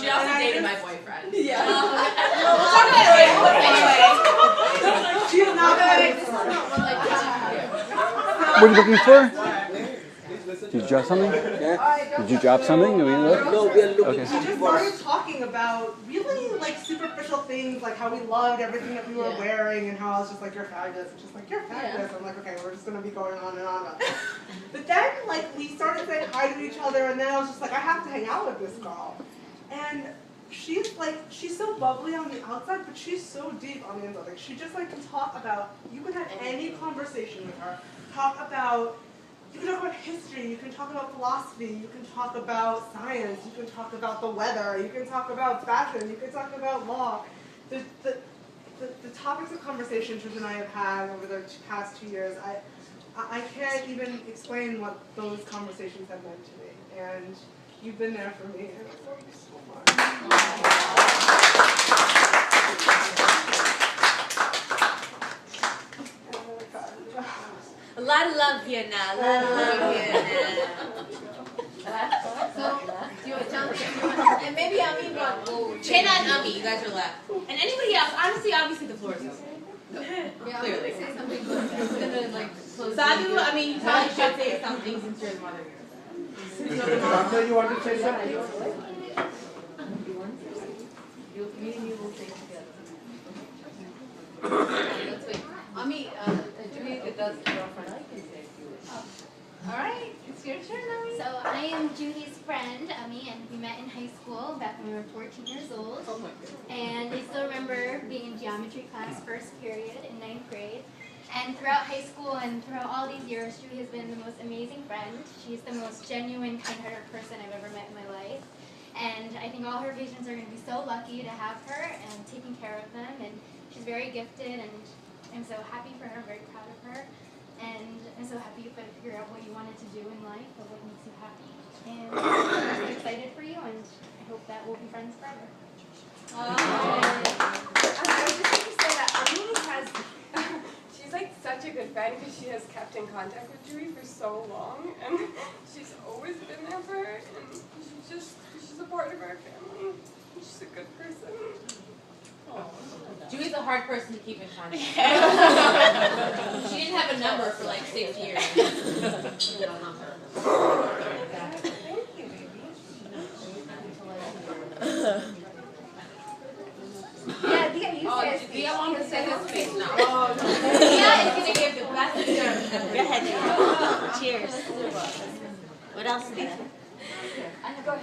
She also dated my boyfriend. Yeah. We'll talk about it anyway. She's not What are you looking for? Did you drop something? Did you drop something? No, we are looking Okay. We just started talking about really like superficial things, like how we loved everything that we were wearing, and how I was just like, you're fabulous, and she's like, you're fabulous. I'm like, okay, we're just gonna be going on and on about that. But then like we started saying hi to each other, and then I was just like, I have to hang out with this girl. And she's so bubbly on the outside, but she's so deep on the inside. Like she just like can talk about, you can have any conversation with her. You can talk about history, you can talk about philosophy, you can talk about science, you can talk about the weather, you can talk about fashion, you can talk about law. The topics of conversation Trish and I have had over the past 2 years, I can't even explain what those conversations have meant to me. And you've been there for me, and I love you so much. A lot of love here now. A lot of love here now. So, and maybe Ami, Chena and Ami, you guys are left. And anybody else, honestly, obviously the floor is open. Clearly. Say something gonna like close. Sadhu, I mean, you probably should say something since you're the mother here. Doctor, you want to say something? Me and you will stay together. Let's wait. Ami, Julie, that's the girlfriend. All right, it's your turn, Ami. So I am Judy's friend, Ami, and we met in high school back when we were 14 years old. Oh my goodness. And I still remember being in geometry class first period in 9th grade. And throughout high school and throughout all these years, Judy has been the most amazing friend. She's the most genuine, kind-hearted person I've ever met in my life. And I think all her patients are going to be so lucky to have her and taking care of them. And she's very gifted, and I'm so happy for her, very proud of her. And I'm so happy you could figure out what you wanted to do in life or what makes you happy. And I'm just excited for you, and I hope that we'll be friends forever. I was just going to say that Ami she's like such a good friend because she has kept in contact with Julie for so long, and she's always been there for her, and she's a part of our family. She's a good person. Julie's a hard person to keep in contact. She didn't have a number for like 6 years. Yeah, Dia, you say a speech. Dia wants to say his speech now. Dia is going to give the best instruction. Go ahead, Dia. Cheers. What else, Dia?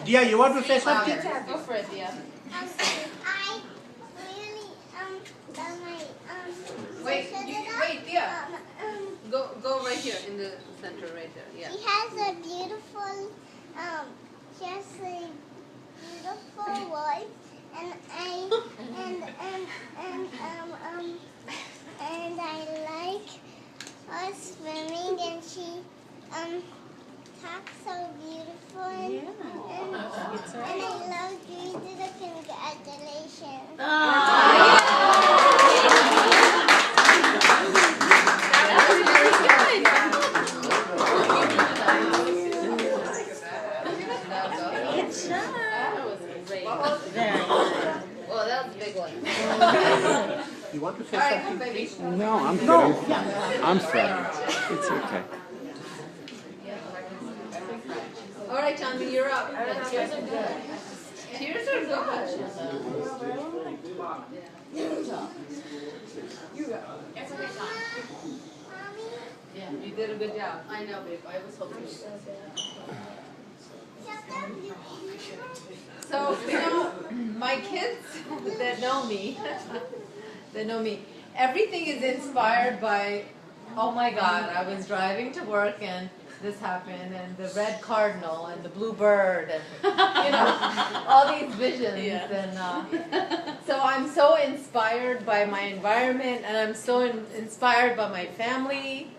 Dia, you want to say something? Go for it, Dia. I really done my Wait, Dia. Go right here in the center, right there. Yeah. She has a beautiful voice, and I like her swimming, and she talks so beautiful, and I love you. Congratulations. Well, that was a big one. You want to say All right, something? baby. No, I'm good. I'm fine. It's okay. All right, Chandni, you're up. Tears are good. Tears are good. You go. It's a good time. Yeah, you did a good job. I know, babe. I was hoping. So, my kids that know me, everything is inspired by, oh my God, I was driving to work and this happened, and the red cardinal, and the blue bird, and all these visions. Yeah. And so I'm so inspired by my environment, and I'm so inspired by my family,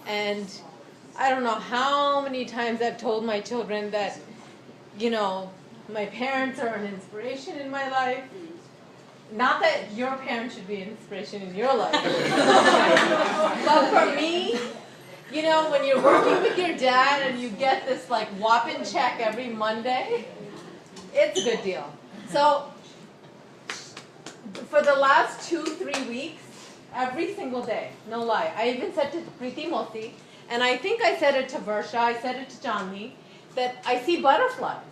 and I don't know how many times I've told my children that, my parents are an inspiration in my life. Not that your parents should be an inspiration in your life. But for me, when you're working with your dad and you get this whopping check every Monday, it's a good deal. So for the last 2-3 weeks, every single day, no lie, I even said to Preeti Moti, and I think I said it to Varsha, I said it to Janvi, that I see butterflies.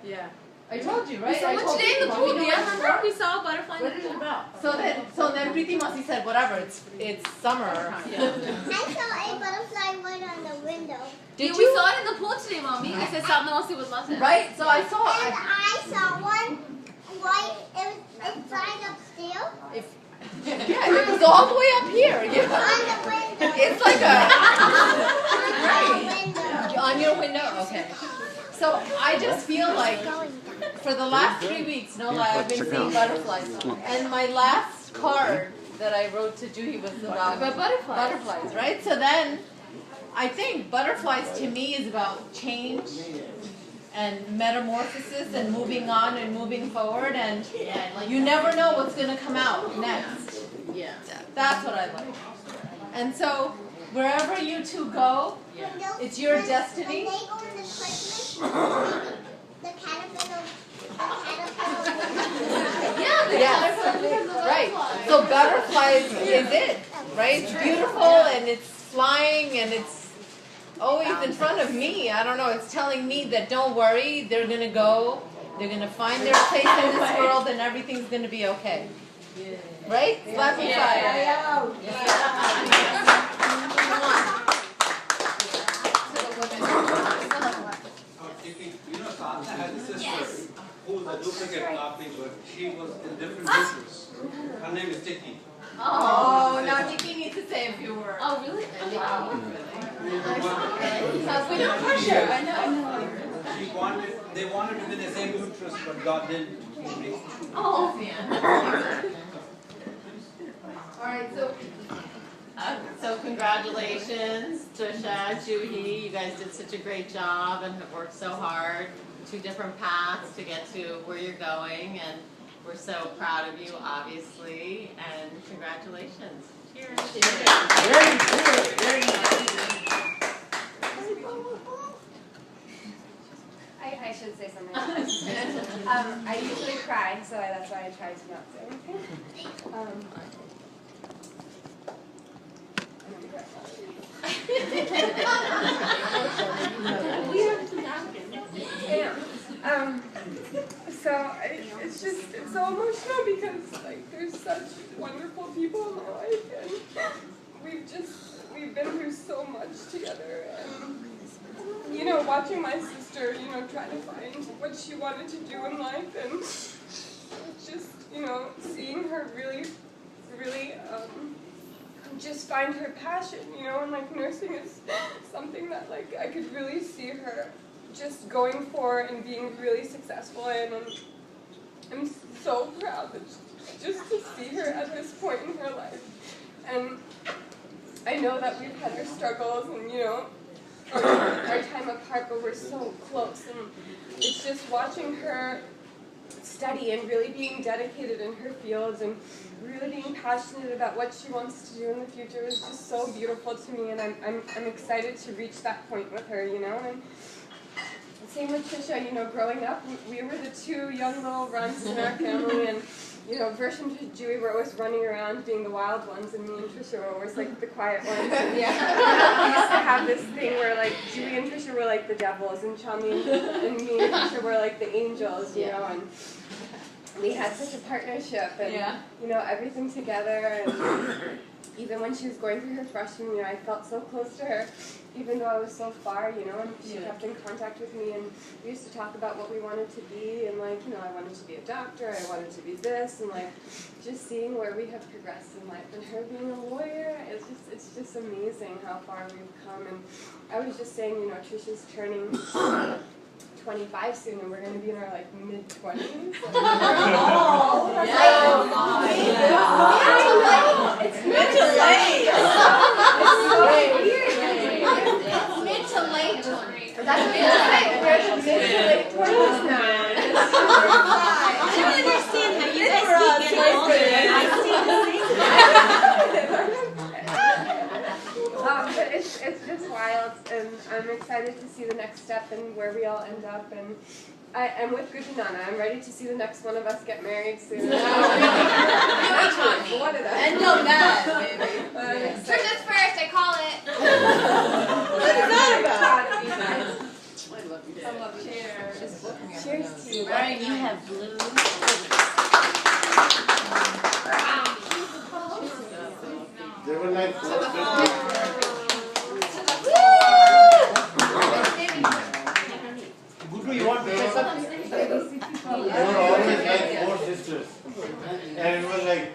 Yeah. I told you, right? We saw I it told today in the you. pool. Yeah, remember? We saw a butterfly. What is it about? So then Preeti Masi said, whatever, it's summer. Yeah. I saw a butterfly right on the window. Did We you? saw it in the pool today, Mommy. I said South Mostly would love it. Right? So I saw And I saw one right inside upstairs yeah, it was all the way up here. Yeah. on the window. It's like On the window. on your window. Okay. So I just feel like for the last 3 weeks, no lie, I've been seeing butterflies. And my last card that I wrote to Juhi was about butterflies, right? So then I think butterflies to me is about change and metamorphosis and moving on and moving forward, and you never know what's going to come out next. Yeah. That's what I like. And so wherever you two go, it's your destiny. When they go into Christmas, the caterpillar. Yes, right. So butterflies is it, right? It's beautiful and it's flying and it's always in front of me. I don't know. It's telling me that don't worry, they're going to go. They're going to find their place in this world and everything's going to be okay. Right? Slap your side. Come on. Sadhana had a sister who was a duplicate copy, but she was in different business. Her name is Tiki. Oh, now Nikki needs to say a few words. Oh, really? Wow. We don't push her. I know. They wanted to be the same uterus, but God didn't. Oh, all right, So congratulations, Trisha, Juhi. You guys did such a great job and have worked so hard. 2 different paths to get to where you're going, and we're so proud of you, obviously. And congratulations. Cheers. I should say something. I usually cry, so that's why I try to not say anything. It's so emotional because like there's such wonderful people in my life, and we've been through so much together, and watching my sister try to find what she wanted to do in life, and just seeing her really just find her passion, and like nursing is something that like I could really see her just going for and being really successful in, and I'm so proud just to see her at this point in her life. And I know that we've had our struggles and our time apart, but we're so close, and it's just watching her study and really being dedicated in her fields and really being passionate about what she wants to do in the future is just so beautiful to me, and I'm excited to reach that point with her, and same with Trisha, growing up, we were the 2 young little runts in our family, and Versh and Dewey were always running around being the wild ones, and me and Trisha were always like the quiet ones. And we used to have this thing where like Dewey and Trisha were like the devils, and Chami and me and Trisha were like the angels, and we had such a partnership, and everything together. And even when she was going through her freshman year, I felt so close to her, even though I was so far, and she kept in contact with me, and we used to talk about what we wanted to be, and like, I wanted to be a doctor, I wanted to be this, and like, just seeing where we have progressed in life, and her being a lawyer, it's just amazing how far we've come. And I was just saying, Trisha's turning 25 soon, and we're going to be in our like mid-20s. It's mid to late. it's mid to late 20s. That's mid to late. We're mid to late 20s now. I don't understand how you guys keep getting older and I see the same. But it's just wild, and I'm excited to see the next step and where we all end up. And I'm with Gujanana. I'm ready to see the next one of us get married soon. One of us. And no, that, baby. Trisha's first, I call it. What is that about? I love you. Cheers. Cheers to you. Right, you have blue. They were like four sisters. Gudu, you want to say something? They were always like four sisters. And it was like,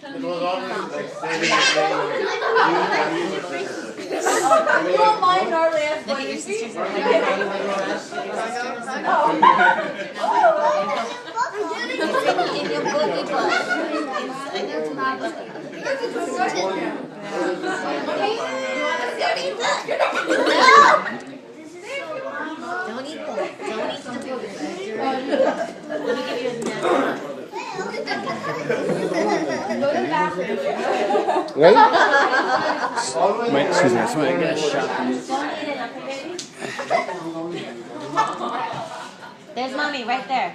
it was always like saying You won't mind hardly ask what you see. In your boogie book. Don't eat that. Don't eat the boogie. Let me give you a napkin. Go to the bathroom. Ready? always. Wait, excuse me, somebody get a shot. Don't eat it, okay, baby? There's mommy right there.